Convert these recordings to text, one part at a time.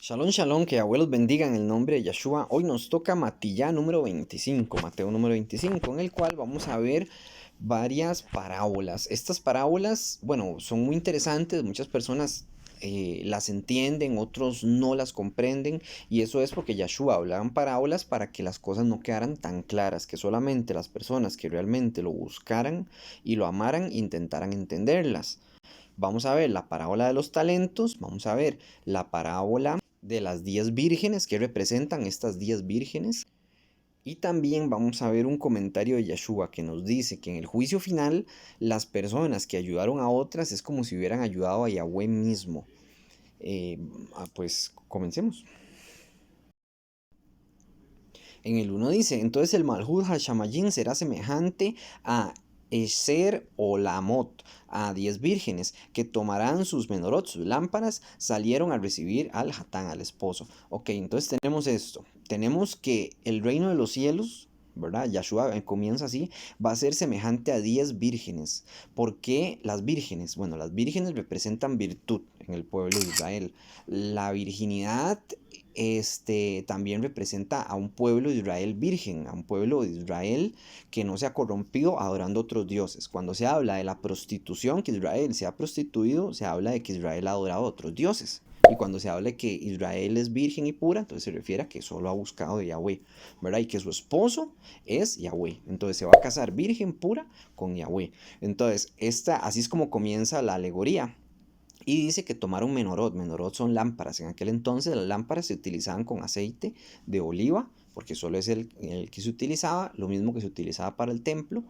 Shalom, shalom, que abuelos bendigan el nombre de Yeshua. Hoy nos toca Matillá número 25, Mateo número 25, en el cual vamos a ver varias parábolas. Estas parábolas, bueno, son muy interesantes, muchas personas las entienden, otros no las comprenden, y eso es porque Yeshua hablaba en parábolas para que las cosas no quedaran tan claras, que solamente las personas que realmente lo buscaran y lo amaran intentaran entenderlas. Vamos a ver la parábola de los talentos, vamos a ver la parábola de las 10 vírgenes que representan estas 10 vírgenes. Y también vamos a ver un comentario de Yeshua que nos dice que en el juicio final las personas que ayudaron a otras es como si hubieran ayudado a Yahweh mismo. Pues comencemos. En el uno dice, entonces el Malhut Hashamayim será semejante a Eser o Lamot, a 10 vírgenes, que tomarán sus menorot, sus lámparas, salieron a recibir al Hatán, al esposo. Ok, entonces tenemos esto. Tenemos que el reino de los cielos, ¿verdad? Yahshua comienza así, va a ser semejante a 10 vírgenes. ¿Por qué las vírgenes? Bueno, las vírgenes representan virtud en el pueblo de Israel. La virginidad también representa a un pueblo de Israel virgen, a un pueblo de Israel que no se ha corrompido adorando otros dioses. Cuando se habla de la prostitución, que Israel se ha prostituido, se habla de que Israel ha adorado a otros dioses. Y cuando se habla de que Israel es virgen y pura, entonces se refiere a que solo ha buscado de Yahweh, ¿verdad? Y que su esposo es Yahweh. Entonces se va a casar virgen pura con Yahweh. Entonces, así es como comienza la alegoría. Y dice que tomaron menorot. Menorot son lámparas. En aquel entonces las lámparas se utilizaban con aceite de oliva, porque solo es el que se utilizaba, lo mismo que se utilizaba para el templo,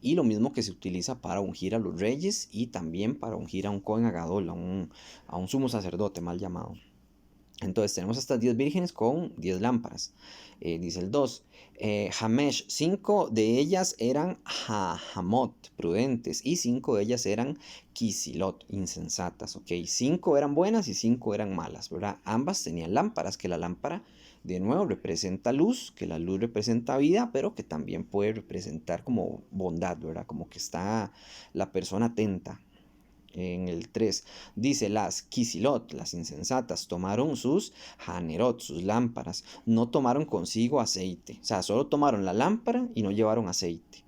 y lo mismo que se utiliza para ungir a los reyes y también para ungir a un Cohen Agadol, a un sumo sacerdote mal llamado. Entonces tenemos estas 10 vírgenes con 10 lámparas. Dice el 2. Hamesh, 5 de ellas eran Hamot, prudentes, y 5 de ellas eran Kisilot, insensatas. Ok, 5 eran buenas y 5 eran malas, ¿verdad? Ambas tenían lámparas, que la lámpara, de nuevo, representa luz, que la luz representa vida, pero que también puede representar como bondad, ¿verdad? Como que está la persona atenta. En el 3 dice, las Kisilot, las insensatas, tomaron sus Hanerot, sus lámparas, no tomaron consigo aceite, o sea, solo tomaron la lámpara y no llevaron aceite.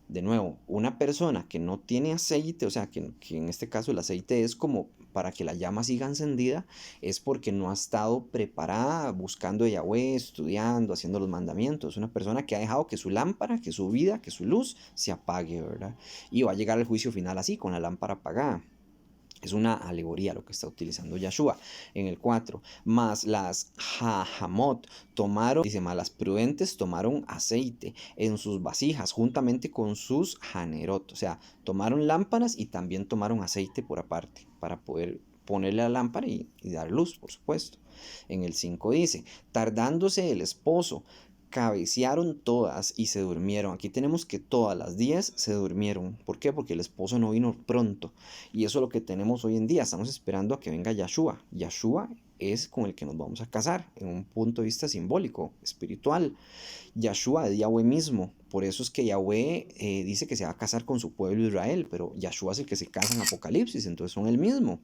De nuevo, una persona que no tiene aceite, o sea, que en este caso el aceite es como para que la llama siga encendida, es porque no ha estado preparada, buscando a Yahweh, estudiando, haciendo los mandamientos. Una persona que ha dejado que su lámpara, que su vida, que su luz se apague, ¿verdad? Y va a llegar al juicio final así, con la lámpara apagada. Es una alegoría lo que está utilizando Yahshua. En el 4, más las Jahamot tomaron, dice, más las prudentes tomaron aceite en sus vasijas juntamente con sus Hanerot. O sea, tomaron lámparas y también tomaron aceite por aparte para poder ponerle la lámpara y dar luz, por supuesto. En el 5 dice, tardándose el esposo, cabecearon todas y se durmieron. Aquí tenemos que todas las 10 se durmieron. ¿Por qué? Porque el esposo no vino pronto. Y eso es lo que tenemos hoy en día. Estamos esperando a que venga Yahshua. Yahshua es con el que nos vamos a casar, en un punto de vista simbólico, espiritual. Yahshua es Yahweh mismo. Por eso es que Yahweh dice que se va a casar con su pueblo Israel, pero Yahshua es el que se casa en Apocalipsis, entonces son el mismo.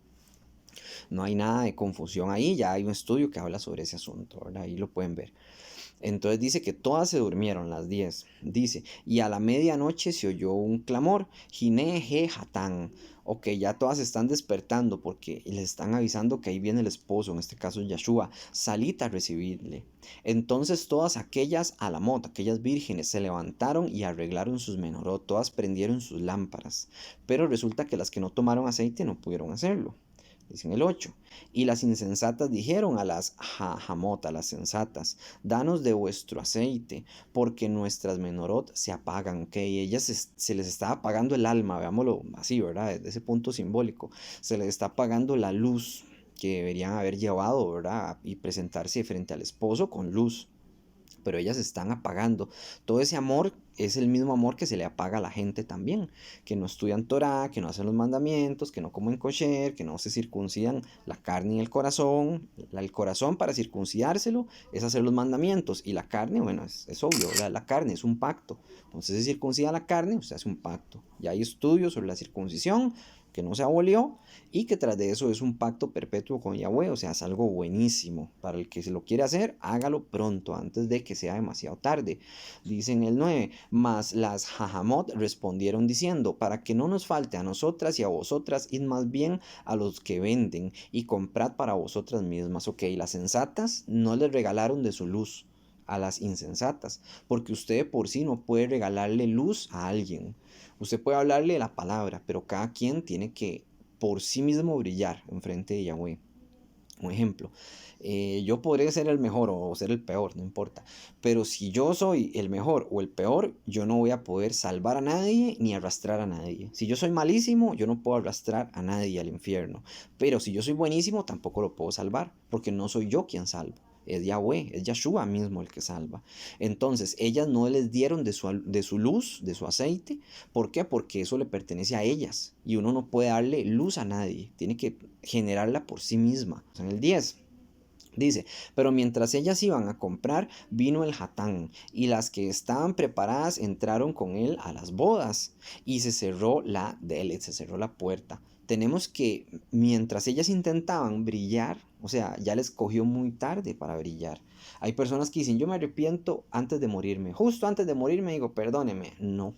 No hay nada de confusión ahí, ya hay un estudio que habla sobre ese asunto, ¿verdad? Ahí lo pueden ver. Entonces dice que todas se durmieron, las 10. Dice, y a la medianoche se oyó un clamor, Jineje Hatán. Ok, ya todas están despertando porque les están avisando que ahí viene el esposo, en este caso Yahshua, salid a recibirle. Entonces todas aquellas alamot, aquellas vírgenes, se levantaron y arreglaron sus menorot, todas prendieron sus lámparas. Pero resulta que las que no tomaron aceite no pudieron hacerlo. Dice en el 8. Y las insensatas dijeron a las Jamot, a las sensatas, danos de vuestro aceite, porque nuestras menorot se apagan, ¿ok? Y ellas se les está apagando el alma, veámoslo así, ¿verdad? Desde ese punto simbólico, se les está apagando la luz que deberían haber llevado, ¿verdad? Y presentarse frente al esposo con luz, pero ellas están apagando. Todo ese amor es el mismo amor que se le apaga a la gente también, que no estudian Torah, que no hacen los mandamientos, que no comen kosher, que no se circuncidan la carne y el corazón. El corazón para circuncidárselo es hacer los mandamientos, y la carne, bueno, es obvio, ¿verdad? La carne es un pacto. Entonces se circuncida la carne, usted hace un pacto. Ya hay estudios sobre la circuncisión, que no se abolió y que tras de eso es un pacto perpetuo con Yahweh, o sea, es algo buenísimo. Para el que se lo quiere hacer, hágalo pronto, antes de que sea demasiado tarde. Dice en el 9, mas las Jajamot respondieron diciendo, para que no nos falte a nosotras y a vosotras, id más bien a los que venden y comprad para vosotras mismas. Ok, las sensatas no les regalaron de su luz a las insensatas, porque usted por sí no puede regalarle luz a alguien. Usted puede hablarle la palabra, pero cada quien tiene que por sí mismo brillar enfrente de Yahweh. Un ejemplo, yo podré ser el mejor o ser el peor, no importa. Pero si yo soy el mejor o el peor, yo no voy a poder salvar a nadie ni arrastrar a nadie. Si yo soy malísimo, yo no puedo arrastrar a nadie al infierno. Pero si yo soy buenísimo, tampoco lo puedo salvar, porque no soy yo quien salva. Es Yahweh, es Yahshua mismo el que salva. Entonces, ellas no les dieron de su luz, de su aceite. ¿Por qué? Porque eso le pertenece a ellas. Y uno no puede darle luz a nadie. Tiene que generarla por sí misma. En el 10 dice, pero mientras ellas iban a comprar, vino el Hatán, y las que estaban preparadas entraron con él a las bodas, y se cerró la Delet, se cerró la puerta. Tenemos que, mientras ellas intentaban brillar, o sea, ya les cogió muy tarde para brillar. Hay personas que dicen, yo me arrepiento antes de morirme. Justo antes de morirme digo, perdóneme. No,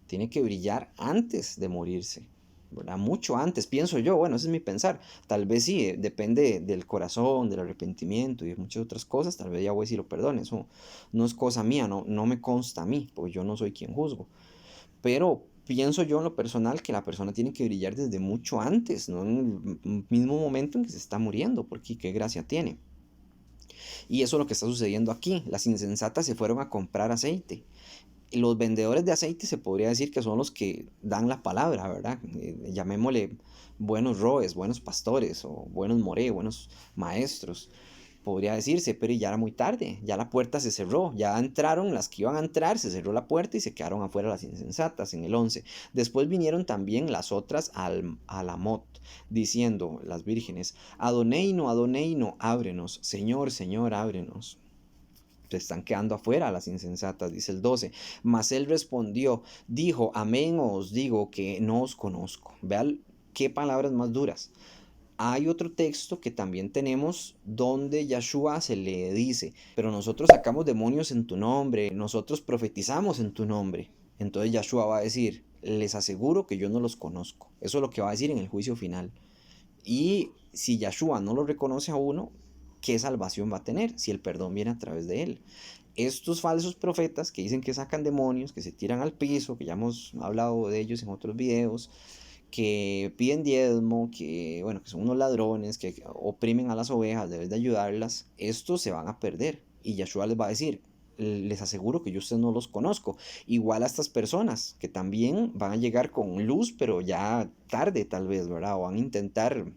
tiene que brillar antes de morirse. ¿Verdad? Mucho antes, pienso yo, bueno, ese es mi pensar. Tal vez sí, depende del corazón, del arrepentimiento y de muchas otras cosas. Tal vez Yahweh sí lo perdone. Eso no es cosa mía, no me consta a mí, porque yo no soy quien juzgo. Pero pienso yo en lo personal que la persona tiene que brillar desde mucho antes, no en el mismo momento en que se está muriendo, porque qué gracia tiene. Y eso es lo que está sucediendo aquí. Las insensatas se fueron a comprar aceite. Los vendedores de aceite se podría decir que son los que dan la palabra, ¿verdad? Llamémosle buenos roes, buenos pastores o buenos moré, buenos maestros, podría decirse, pero ya era muy tarde, ya la puerta se cerró, ya entraron las que iban a entrar, se cerró la puerta y se quedaron afuera las insensatas en el 11. Después vinieron también las otras a la Mot, diciendo las vírgenes, Adoneino, Adoneino, ábrenos, Señor, Señor, ábrenos. Se están quedando afuera las insensatas, dice el 12. Mas él respondió, dijo, amén os digo que no os conozco. Vean qué palabras más duras. Hay otro texto que también tenemos donde Yahshua se le dice, pero nosotros sacamos demonios en tu nombre, nosotros profetizamos en tu nombre. Entonces Yahshua va a decir, les aseguro que yo no los conozco. Eso es lo que va a decir en el juicio final. Y si Yahshua no lo reconoce a uno, ¿qué salvación va a tener si el perdón viene a través de él? Estos falsos profetas que dicen que sacan demonios, que se tiran al piso, que ya hemos hablado de ellos en otros videos, que piden diezmo, que bueno, que son unos ladrones, que oprimen a las ovejas, deben de ayudarlas, estos se van a perder. Y Yahshua les va a decir, les aseguro que yo ustedes no los conozco. Igual a estas personas, que también van a llegar con luz, pero ya tarde tal vez, ¿verdad? O van a intentar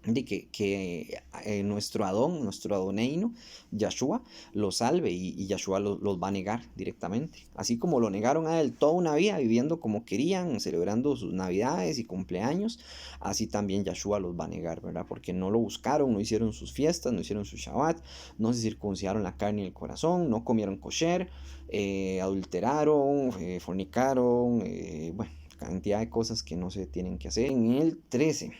de que nuestro Adón, nuestro Adoneino, Yahshua, lo salve y Yahshua los va a negar directamente. Así como lo negaron a él toda una vida viviendo como querían, celebrando sus navidades y cumpleaños, así también Yahshua los va a negar, ¿verdad? Porque no lo buscaron, no hicieron sus fiestas, no hicieron su Shabbat, no se circuncidaron la carne y el corazón, no comieron kosher, adulteraron, fornicaron, bueno, cantidad de cosas que no se tienen que hacer. En el 13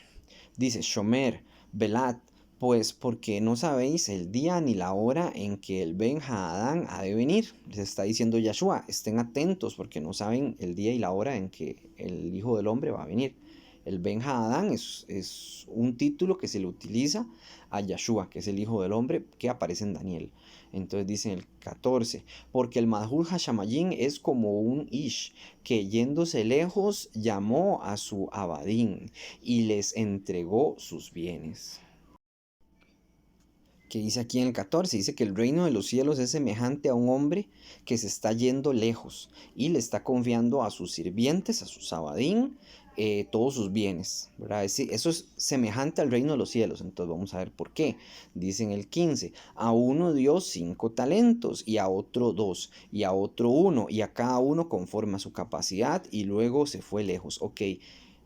dice, Shomer, velad, pues porque no sabéis el día ni la hora en que el Ben Hadán ha de venir. Les está diciendo Yahshua, estén atentos porque no saben el día y la hora en que el Hijo del Hombre va a venir. El Ben Hadán es un título que se le utiliza a Yahshua, que es el Hijo del Hombre que aparece en Daniel. Entonces dice en el 14, porque el Madhul Hashamayim es como un Ish, que yéndose lejos llamó a su Abadín y les entregó sus bienes. Que dice aquí en el 14, dice que el reino de los cielos es semejante a un hombre que se está yendo lejos y le está confiando a sus sirvientes, a su sabadín, todos sus bienes, ¿verdad? Eso es semejante al reino de los cielos. Entonces vamos a ver por qué. Dice en el 15, a uno dio 5 talentos y a otro 2 y a otro 1 y a cada uno conforme a su capacidad y luego se fue lejos. Ok,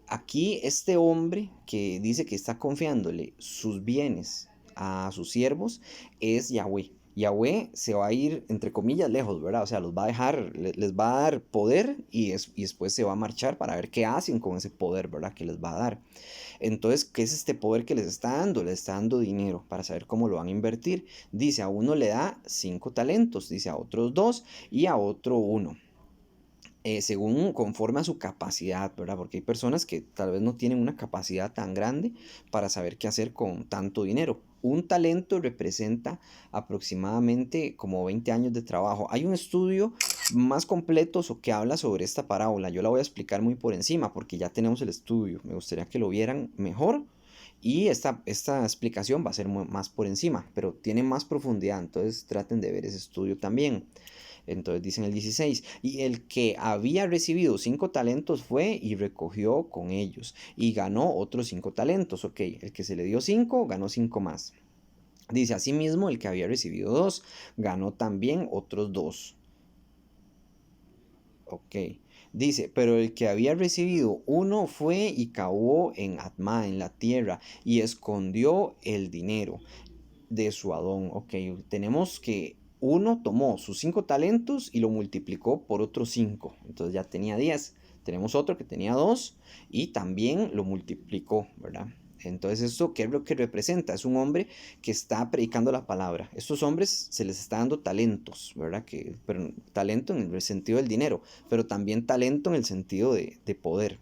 aquí este hombre que dice que está confiándole sus bienes a sus siervos es Yahweh. Yahweh se va a ir, entre comillas, lejos, ¿verdad? O sea, los va a dejar, les va a dar poder y después se va a marchar para ver qué hacen con ese poder, ¿verdad? Que les va a dar. Entonces, ¿qué es este poder que les está dando? Les está dando dinero para saber cómo lo van a invertir. Dice, a uno le da 5 talentos, dice a otros 2 y a otro 1. Según conforme a su capacidad, ¿verdad? Porque hay personas que tal vez no tienen una capacidad tan grande para saber qué hacer con tanto dinero. Un talento representa aproximadamente como 20 años de trabajo. Hay un estudio más completo que habla sobre esta parábola. Yo la voy a explicar muy por encima porque ya tenemos el estudio. Me gustaría que lo vieran mejor. Y esta explicación va a ser más por encima, pero tiene más profundidad. Entonces traten de ver ese estudio también. Entonces dice en el 16, y el que había recibido 5 talentos fue y recogió con ellos y ganó otros 5 talentos. Ok, el que se le dio 5 ganó 5 más. Dice asimismo, el que había recibido 2 ganó también otros 2. Ok. Dice, pero el que había recibido 1 fue y cavó en Atma, en la tierra, y escondió el dinero de su Adón. Ok, tenemos que uno tomó sus 5 talentos y lo multiplicó por otros 5. Entonces ya tenía 10. Tenemos otro que tenía 2 y también lo multiplicó, ¿verdad? Entonces esto, ¿qué es lo que representa? Es un hombre que está predicando la palabra. Estos hombres se les está dando talentos, ¿verdad? Pero talento en el sentido del dinero, pero también talento en el sentido de poder,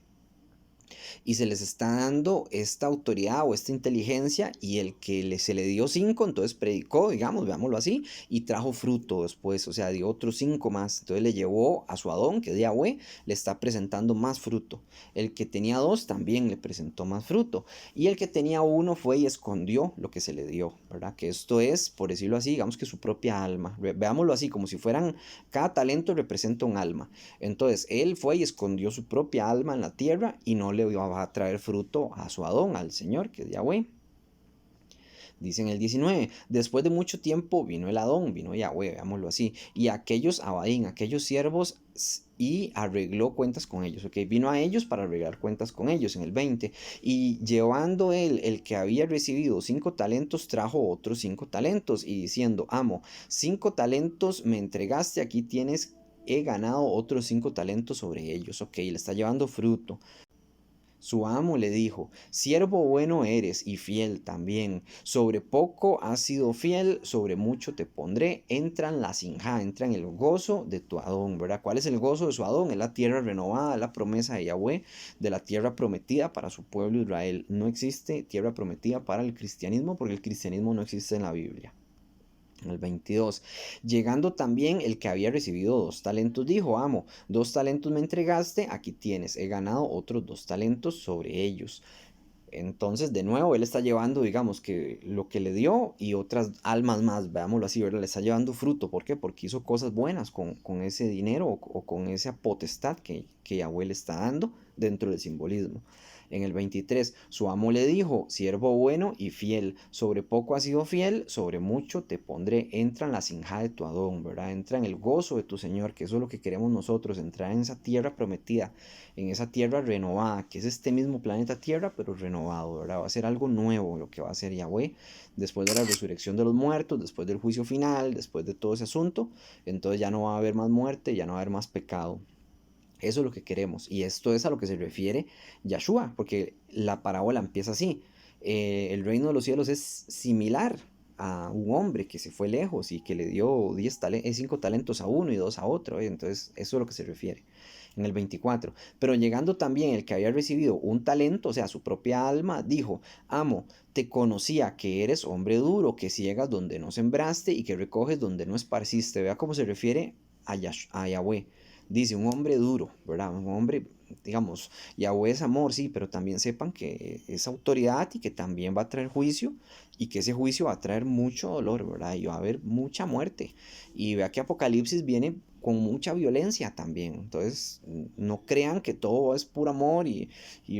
y se les está dando esta autoridad o esta inteligencia, y el que se le dio 5, entonces predicó, digamos, veámoslo así, y trajo fruto después, o sea, dio otros 5 más, entonces le llevó a su Adón, que es Yahweh, le está presentando más fruto. El que tenía 2 también le presentó más fruto, y el que tenía 1 fue y escondió lo que se le dio, ¿verdad? Que esto es, por decirlo así, digamos que su propia alma, veámoslo así, como si fueran, cada talento representa un alma. Entonces él fue y escondió su propia alma en la tierra y no le iba a traer fruto a su Adón, al Señor, que es Yahweh. Dice en el 19, después de mucho tiempo vino el Adón, vino Yahweh, veámoslo así, y aquellos Abadín, aquellos siervos, y arregló cuentas con ellos, ok, vino a ellos para arreglar cuentas con ellos en el 20, y llevando él el que había recibido 5 talentos, trajo otros 5 talentos, y diciendo, amo, 5 talentos me entregaste, aquí tienes, he ganado otros 5 talentos sobre ellos, ok, le está llevando fruto. Su amo le dijo, siervo bueno eres y fiel también, sobre poco has sido fiel, sobre mucho te pondré, entra en la sinja, entra en el gozo de tu Adón, ¿verdad? ¿Cuál es el gozo de su Adón? Es la tierra renovada, la promesa de Yahweh, de la tierra prometida para su pueblo Israel. No existe tierra prometida para el cristianismo porque el cristianismo no existe en la Biblia. En el 22, llegando también el que había recibido 2 talentos, dijo, amo, 2 talentos me entregaste, aquí tienes, he ganado otros 2 talentos sobre ellos. Entonces, de nuevo, él está llevando, digamos, que lo que le dio y otras almas más, veámoslo así, ¿verdad? Le está llevando fruto. ¿Por qué? Porque hizo cosas buenas con ese dinero o con esa potestad que Yahweh le está dando dentro del simbolismo. En el 23, su amo le dijo, siervo bueno y fiel, sobre poco has sido fiel, sobre mucho te pondré, entra en la sinja de tu Adón, ¿verdad? Entra en el gozo de tu Señor, que eso es lo que queremos nosotros, entrar en esa tierra prometida, en esa tierra renovada, que es este mismo planeta Tierra, pero renovado, ¿verdad? Va a ser algo nuevo lo que va a hacer Yahweh después de la resurrección de los muertos, después del juicio final, después de todo ese asunto. Entonces ya no va a haber más muerte, ya no va a haber más pecado. Eso es lo que queremos. Y esto es a lo que se refiere Yahshua, porque la parábola empieza así. El reino de los cielos es similar a un hombre que se fue lejos y que le dio 5 talentos a uno y 2 a otro. Entonces, eso es a lo que se refiere. En el 24. Pero llegando también el que había recibido 1 talento, o sea, su propia alma, dijo, amo, te conocía que eres hombre duro, que ciegas donde no sembraste y que recoges donde no esparciste. Vea cómo se refiere a Yahweh. Dice, un hombre duro, ¿verdad? Un hombre, digamos, Yahweh es amor, sí, pero también sepan que es autoridad y que también va a traer juicio y que ese juicio va a traer mucho dolor, ¿verdad? Y va a haber mucha muerte. Y vea que Apocalipsis viene con mucha violencia también. Entonces, no crean que todo es puro amor y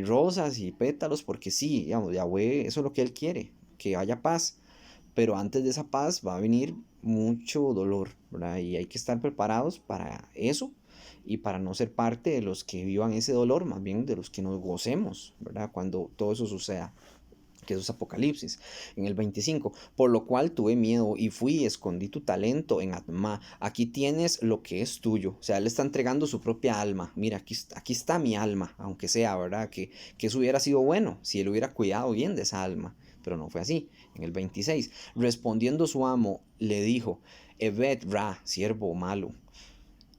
rosas y pétalos, porque sí, digamos, Yahweh, eso es lo que Él quiere, que haya paz. Pero antes de esa paz va a venir mucho dolor, ¿verdad? Y hay que estar preparados para eso y para no ser parte de los que vivan ese dolor, más bien de los que nos gocemos, ¿verdad? Cuando todo eso suceda. que eso es Apocalipsis. En el 25, por lo cual tuve miedo y fui y escondí tu talento en Atma. Aquí tienes lo que es tuyo. O sea, él está entregando su propia alma. Mira, aquí está mi alma, aunque sea, ¿verdad? Que eso hubiera sido bueno si él hubiera cuidado bien de esa alma. Pero no fue así. En el 26, respondiendo su amo, le dijo, Evet Ra, siervo malo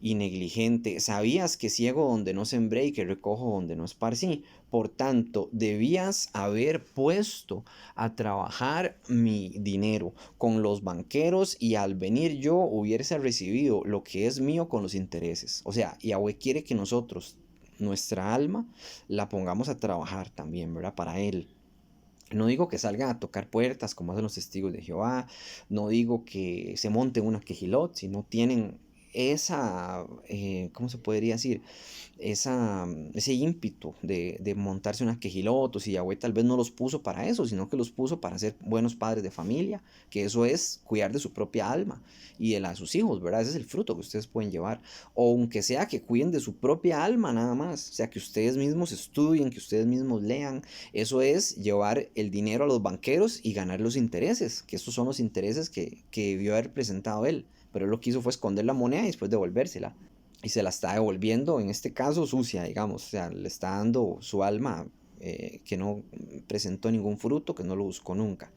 y negligente, sabías que ciego donde no sembré y que recojo donde no esparcí. Por tanto, debías haber puesto a trabajar mi dinero con los banqueros y al venir yo hubiese recibido lo que es mío con los intereses. O sea, Yahweh quiere que nosotros, nuestra alma, la pongamos a trabajar también, ¿verdad? Para Él. No digo que salgan a tocar puertas como hacen los testigos de Jehová, no digo que se monten una quejilot, si no tienen esa, ¿cómo se podría decir? Ese ímpetu de montarse unas quejilotos y Yahweh tal vez no los puso para eso, sino que los puso para ser buenos padres de familia, que eso es cuidar de su propia alma y de la de sus hijos, ¿verdad? Ese es el fruto que ustedes pueden llevar. O aunque sea que cuiden de su propia alma nada más, o sea, que ustedes mismos estudien, que ustedes mismos lean, eso es llevar el dinero a los banqueros y ganar los intereses, que estos son los intereses que debió haber presentado él. Pero él lo que hizo fue esconder la moneda y después devolvérsela y se la está devolviendo, en este caso sucia, digamos, o sea, le está dando su alma que no presentó ningún fruto, que no lo buscó nunca.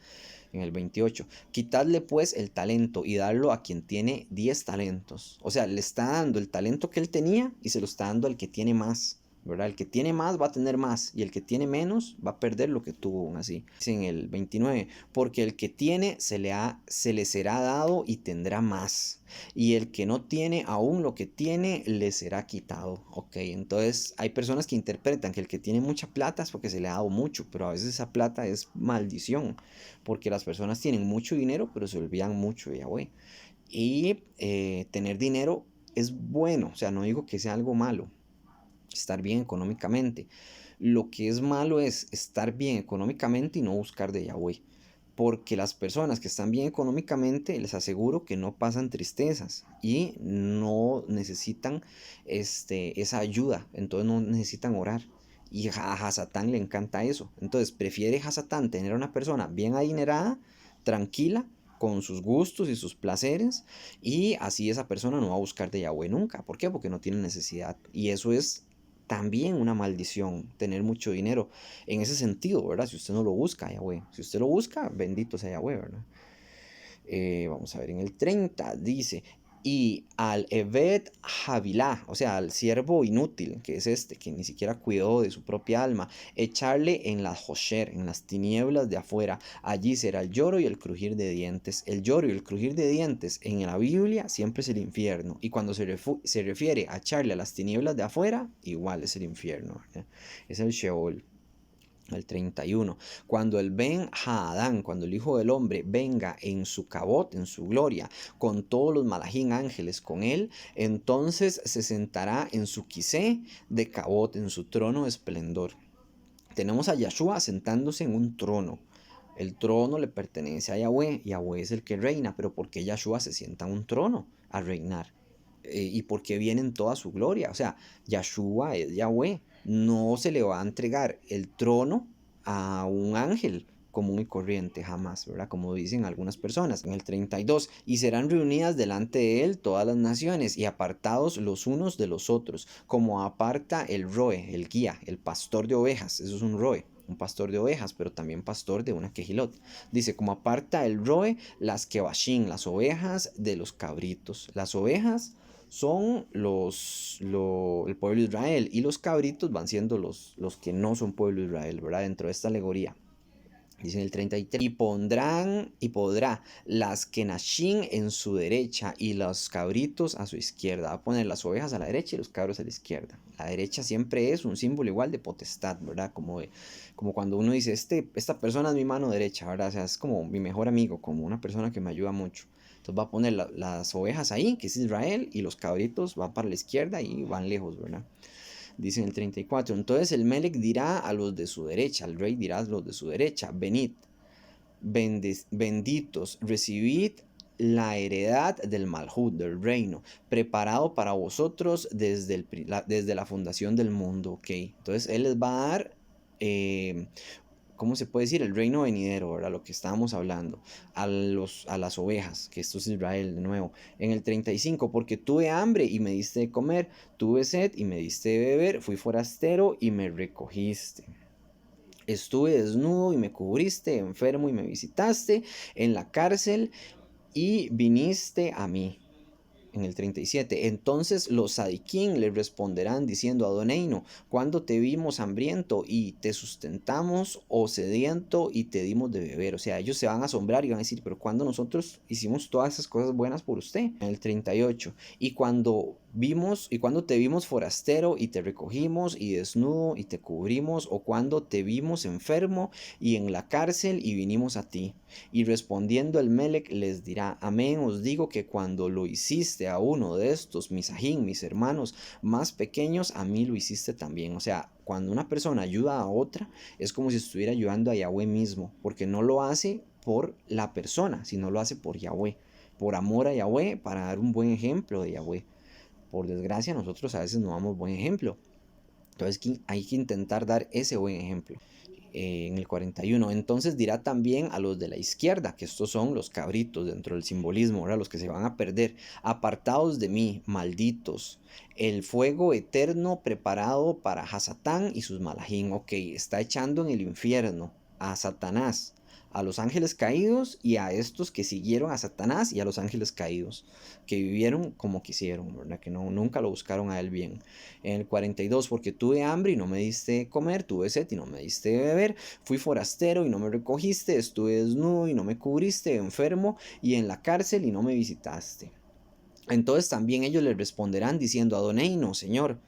En el 28, quitadle pues el talento y darlo a quien tiene 10 talentos. O sea, le está dando el talento que él tenía y se lo está dando al que tiene más. ¿Verdad? El que tiene más va a tener más y el que tiene menos va a perder lo que tuvo aún así. Dice en el 29, porque el que tiene se le será dado y tendrá más. Y el que no tiene aún lo que tiene le será quitado. Ok, entonces hay personas que interpretan que el que tiene mucha plata es porque se le ha dado mucho, pero a veces esa plata es maldición, porque las personas tienen mucho dinero, pero se olvidan mucho de Yahweh. Y tener dinero es bueno, o sea, no digo que sea algo malo estar bien económicamente. Lo que es malo es estar bien económicamente y no buscar de Yahweh. Porque las personas que están bien económicamente, les aseguro que no pasan tristezas y no necesitan esa ayuda. Entonces no necesitan orar. Y a Hasatán le encanta eso. Entonces prefiere Hasatán tener a una persona bien adinerada, tranquila, con sus gustos y sus placeres, y así esa persona no va a buscar de Yahweh nunca. ¿Por qué? Porque no tiene necesidad. Y eso es también una maldición, tener mucho dinero en ese sentido, ¿verdad? Si usted no lo busca, Yahweh. Si usted lo busca, bendito sea Yahweh, ¿verdad? Vamos a ver, en el 30 dice, y al Evet Havilá, o sea, al siervo inútil, que es este, que ni siquiera cuidó de su propia alma, echarle en las Hosher, en las tinieblas de afuera. Allí será el lloro y el crujir de dientes. El lloro y el crujir de dientes en la Biblia siempre es el infierno. Y cuando se refiere a echarle a las tinieblas de afuera, igual es el infierno, ¿verdad? Es el Sheol. El 31, cuando el Ben Haadán, cuando el Hijo del Hombre venga en su cabot, en su gloria, con todos los malajín ángeles con él, entonces se sentará en su quisé de cabot, en su trono de esplendor. Tenemos a Yahshua sentándose en un trono. El trono le pertenece a Yahweh, Yahweh es el que reina, pero ¿por qué Yahshua se sienta en un trono a reinar? Y por qué viene en toda su gloria. O sea, Yahshua es Yahweh. No se le va a entregar el trono a un ángel común y corriente, jamás, ¿verdad? Como dicen algunas personas. En el 32, y serán reunidas delante de él todas las naciones y apartados los unos de los otros, como aparta el roe, el guía, el pastor de ovejas. Eso es un roe, un pastor de ovejas, pero también pastor de una quejilot. Dice, como aparta el roe las kebashim, las ovejas de los cabritos. Las ovejas son el pueblo de Israel y los cabritos van siendo los que no son pueblo de Israel, ¿verdad? Dentro de esta alegoría. Dice en el 33, y podrá las kenashim en su derecha y los cabritos a su izquierda. Va a poner las ovejas a la derecha y los cabros a la izquierda. La derecha siempre es un símbolo igual de potestad, ¿verdad? Como cuando uno dice, esta persona es mi mano derecha, ¿verdad? O sea, es como mi mejor amigo, como una persona que me ayuda mucho. Entonces va a poner las ovejas ahí, que es Israel, y los cabritos van para la izquierda y van lejos, ¿verdad? Dice en el 34, entonces el Melec dirá a los de su derecha, el rey dirá a los de su derecha, venid, benditos, recibid la heredad del Malhut, del reino, preparado para vosotros desde la fundación del mundo, ¿ok? Entonces él les va a dar ¿cómo se puede decir? El reino venidero, ¿verdad? Lo que estábamos hablando, a las ovejas, que esto es Israel de nuevo. En el 35, porque tuve hambre y me diste de comer, tuve sed y me diste de beber, fui forastero y me recogiste. Estuve desnudo y me cubriste, enfermo y me visitaste, en la cárcel y viniste a mí. En el 37, entonces los sadiquín le responderán diciendo a Adoneino, ¿cuándo te vimos hambriento y te sustentamos o sediento y te dimos de beber? O sea, ellos se van a asombrar y van a decir, pero ¿cuándo nosotros hicimos todas esas cosas buenas por usted? En el 38, y cuando te vimos forastero y te recogimos y desnudo y te cubrimos, o cuando te vimos enfermo y en la cárcel y vinimos a ti. Y respondiendo el Melec les dirá, amén os digo que cuando lo hiciste a uno de estos, mis ajín, mis hermanos más pequeños, a mí lo hiciste también. O sea, cuando una persona ayuda a otra, es como si estuviera ayudando a Yahweh mismo, porque no lo hace por la persona, sino lo hace por Yahweh, por amor a Yahweh, para dar un buen ejemplo de Yahweh. Por desgracia, nosotros a veces no damos buen ejemplo. Entonces hay que intentar dar ese buen ejemplo. En el 41, entonces dirá también a los de la izquierda, que estos son los cabritos dentro del simbolismo, ¿verdad? Los que se van a perder, apartados de mí, malditos, el fuego eterno preparado para Hasatán y sus malajín. Ok, está echando en el infierno a Satanás, a los ángeles caídos y a estos que siguieron a Satanás y a los ángeles caídos, que vivieron como quisieron, ¿verdad? Que no, nunca lo buscaron a él bien. En el 42, porque tuve hambre y no me diste comer, tuve sed y no me diste beber, fui forastero y no me recogiste, estuve desnudo y no me cubriste, enfermo y en la cárcel y no me visitaste. Entonces también ellos le responderán diciendo, Adonai, no, Señor,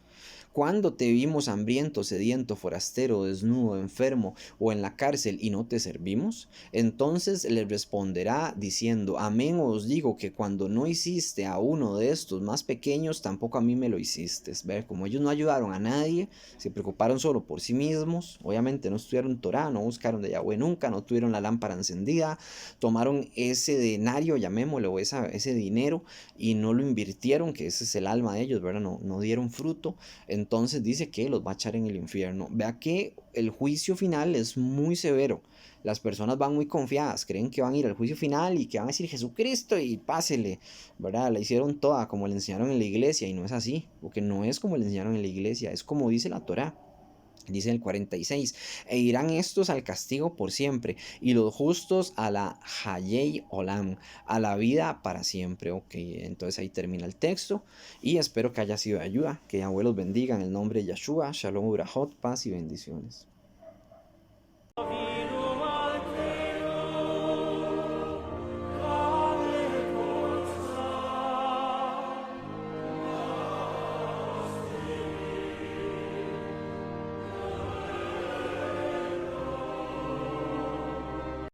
¿cuándo te vimos hambriento, sediento, forastero, desnudo, enfermo o en la cárcel y no te servimos? Entonces le responderá diciendo, amén os digo que cuando no hiciste a uno de estos más pequeños, tampoco a mí me lo hiciste. ¿Ver? Como ellos no ayudaron a nadie, se preocuparon solo por sí mismos, obviamente no estudiaron Torah, no buscaron de Yahweh nunca, no tuvieron la lámpara encendida, tomaron ese denario, llamémoslo, o ese dinero, y no lo invirtieron, que ese es el alma de ellos, ¿verdad? No dieron fruto. Entonces dice que los va a echar en el infierno. Vea que el juicio final es muy severo. Las personas van muy confiadas, creen que van a ir al juicio final y que van a decir Jesucristo y pásele, ¿verdad? La hicieron toda como le enseñaron en la iglesia y no es así, porque no es como le enseñaron en la iglesia, es como dice la Torá. Dice el 46, e irán estos al castigo por siempre, y los justos a la Hayei Olam, a la vida para siempre. Ok, entonces ahí termina el texto, y espero que haya sido de ayuda, que Yahweh los bendiga en el nombre de Yeshua, Shalom, Urahot, paz y bendiciones.